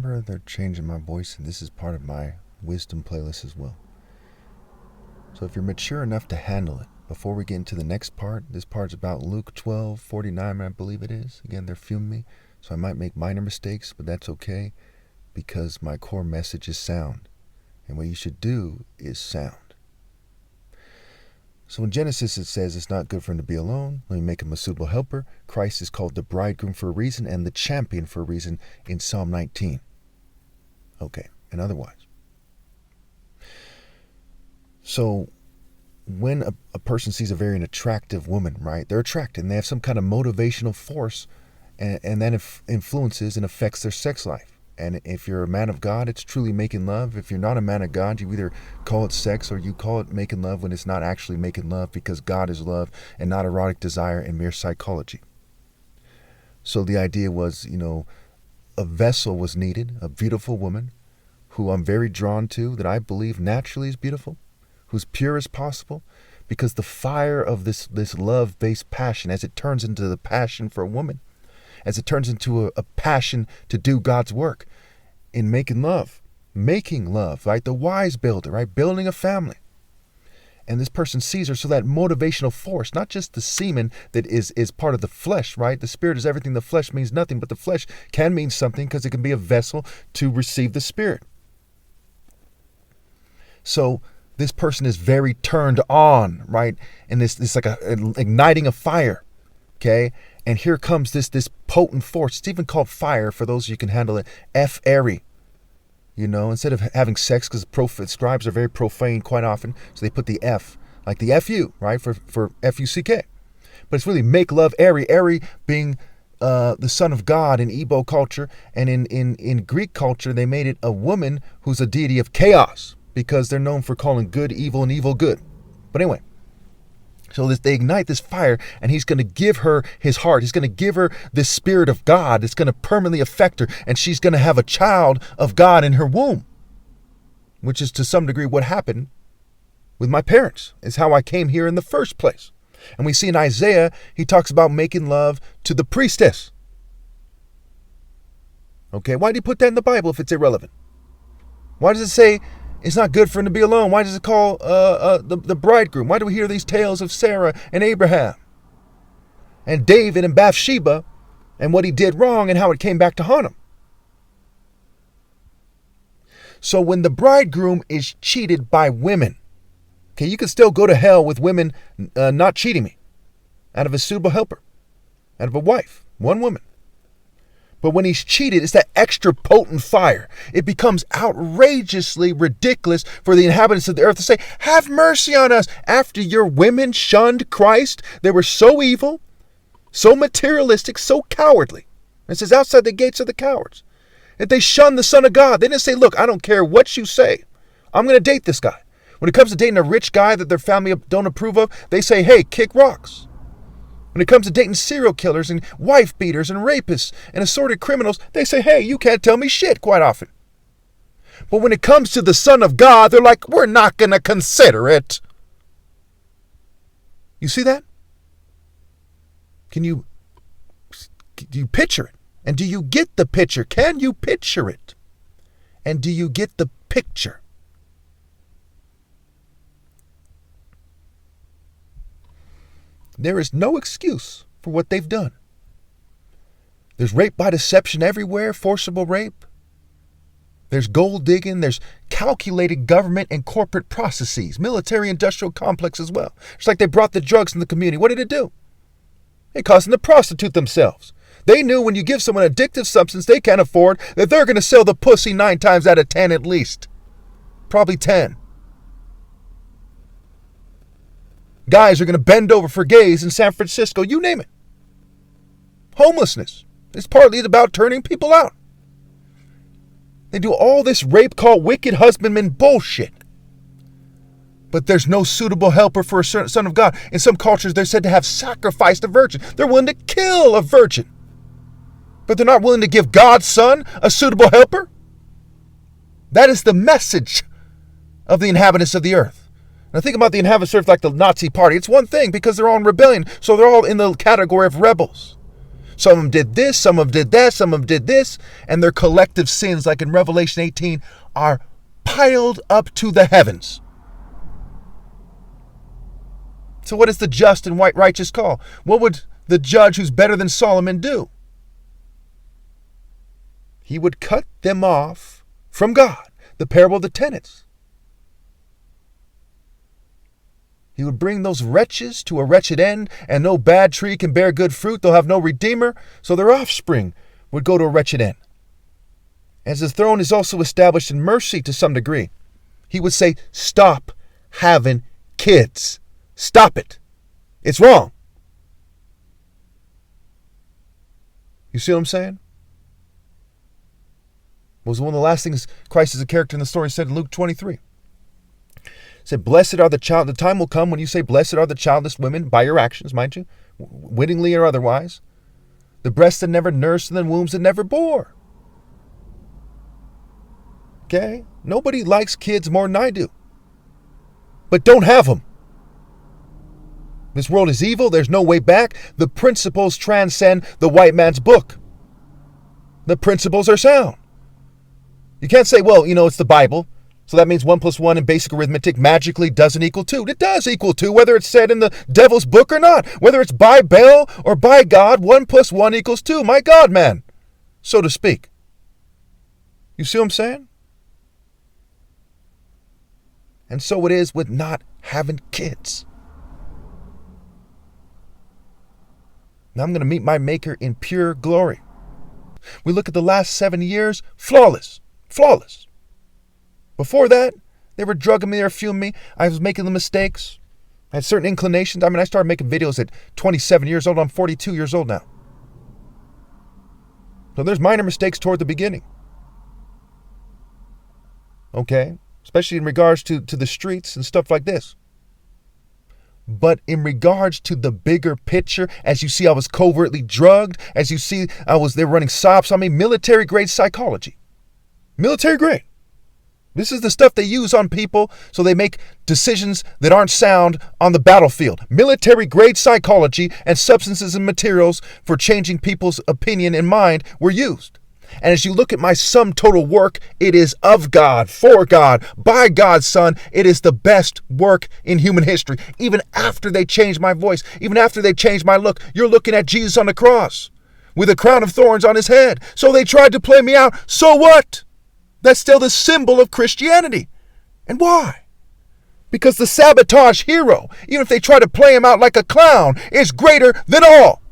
remember they're changing my voice, and this is part of my wisdom playlist as well. So if you're mature enough to handle it, before we get into the next part, this part's about Luke 12:49, I believe it is. Again, they're filming me, so I might make minor mistakes, but that's okay, because my core message is sound. And what you should do is sound. So in Genesis it says it's not good for him to be alone. Let me make him a suitable helper. Christ is called the bridegroom for a reason and the champion for a reason in Psalm 19. Okay, and otherwise. So when a person sees a very attractive woman, right, they're attracted and they have some kind of motivational force, and that influences and affects their sex life. And if you're a man of God, it's truly making love. If you're not a man of God, you either call it sex or you call it making love when it's not actually making love, because God is love and not erotic desire and mere psychology. So the idea was, a vessel was needed, a beautiful woman who I'm very drawn to, that I believe naturally is beautiful, who's pure as possible, because the fire of this love-based passion, as it turns into the passion for a woman, as it turns into a passion to do God's work in making love, right? The wise builder, right? Building a family. And this person sees her, so that motivational force, not just the semen that is part of the flesh, right? The spirit is everything. The flesh means nothing, but the flesh can mean something because it can be a vessel to receive the spirit. So this person is very turned on, right? And this like igniting a fire, okay? And here comes this potent force. It's even called fire, for those of you who can handle it. F-airy. Instead of having sex, because scribes are very profane quite often, so they put the F, like the F-U, right, for F-U-C-K. But it's really make love airy. Airy being the son of God in Igbo culture. And in Greek culture, they made it a woman who's a deity of chaos, because they're known for calling good evil and evil good. But anyway. So they ignite this fire, and he's going to give her his heart. He's going to give her this spirit of God. It's going to permanently affect her, and she's going to have a child of God in her womb, which is to some degree what happened with my parents. It's how I came here in the first place. And we see in Isaiah, he talks about making love to the priestess. Okay, why do you put that in the Bible if it's irrelevant? Why does it say it's not good for him to be alone? Why does it call the bridegroom? Why do we hear these tales of Sarah and Abraham and David and Bathsheba and what he did wrong and how it came back to haunt him? So when the bridegroom is cheated by women, okay, you can still go to hell with women not cheating me, out of a suitable helper, out of a wife, one woman. But when he's cheated, it's that extra potent fire. It becomes outrageously ridiculous for the inhabitants of the earth to say, have mercy on us. After your women shunned Christ, they were so evil, so materialistic, so cowardly. It says outside the gates of the cowards. That they shunned the Son of God. They didn't say, look, I don't care what you say. I'm going to date this guy. When it comes to dating a rich guy that their family don't approve of, they say, hey, kick rocks. When it comes to dating serial killers and wife beaters and rapists and assorted criminals, they say, hey, you can't tell me shit quite often. But when it comes to the Son of God, they're like, we're not going to consider it. You see that? Do you picture it? And do you get the picture? Can you picture it? And do you get the picture? There is no excuse for what they've done. There's rape by deception everywhere, forcible rape. There's gold digging. There's calculated government and corporate processes, military industrial complex as well. It's like they brought the drugs in the community. What did it do? It caused them to prostitute themselves. They knew when you give someone an addictive substance they can't afford, that they're going to sell the pussy 9 times out of 10 at least. Probably 10. Guys are going to bend over for gays in San Francisco, you name it. Homelessness is partly about turning people out. They do all this rape called wicked husbandman bullshit. But there's no suitable helper for a son of God. In some cultures, they're said to have sacrificed a virgin. They're willing to kill a virgin. But they're not willing to give God's son a suitable helper. That is the message of the inhabitants of the earth. Now think about the inhabitants of the earth like the Nazi party. It's one thing because they're all in rebellion. So they're all in the category of rebels. Some of them did this, some of them did that, some of them did this, and their collective sins, like in Revelation 18, are piled up to the heavens. So what is the just and righteous call? What would the judge who's better than Solomon do? He would cut them off from God. The parable of the tenants. He would bring those wretches to a wretched end, and no bad tree can bear good fruit. They'll have no redeemer, so their offspring would go to a wretched end. As his throne is also established in mercy to some degree, he would say, stop having kids. Stop it. It's wrong. You see what I'm saying? What was one of the last things Christ as a character in the story said in Luke 23. He said, blessed are the child. The time will come when you say, blessed are the childless women, by your actions, mind you, wittingly or otherwise, the breasts that never nursed and the wombs that never bore. Okay? Nobody likes kids more than I do. But don't have them. This world is evil. There's no way back. The principles transcend the white man's book. The principles are sound. You can't say, well, it's the Bible, so that means 1 + 1 in basic arithmetic magically doesn't equal 2. It does equal 2, whether it's said in the devil's book or not. Whether it's by Baal or by God, 1 + 1 = 2. My God, man, so to speak. You see what I'm saying? And so it is with not having kids. Now I'm going to meet my Maker in pure glory. We look at the last 7 years, flawless. Flawless. Before that, they were drugging me, they were fueling me. I was making the mistakes. I had certain inclinations. I started making videos at 27 years old. I'm 42 years old now. So there's minor mistakes toward the beginning. Okay? Especially in regards to the streets and stuff like this. But in regards to the bigger picture, as you see, I was covertly drugged. As you see, they were running sops on me. Military grade psychology. Military grade. This is the stuff they use on people so they make decisions that aren't sound on the battlefield. Military grade psychology and substances and materials for changing people's opinion and mind were used. And as you look at my sum total work, it is of God, for God, by God's Son. It is the best work in human history. Even after they changed my voice, even after they changed my look, you're looking at Jesus on the cross with a crown of thorns on his head. So they tried to play me out. So what? That's still the symbol of Christianity. And why? Because the sabotage hero, even if they try to play him out like a clown, is greater than all.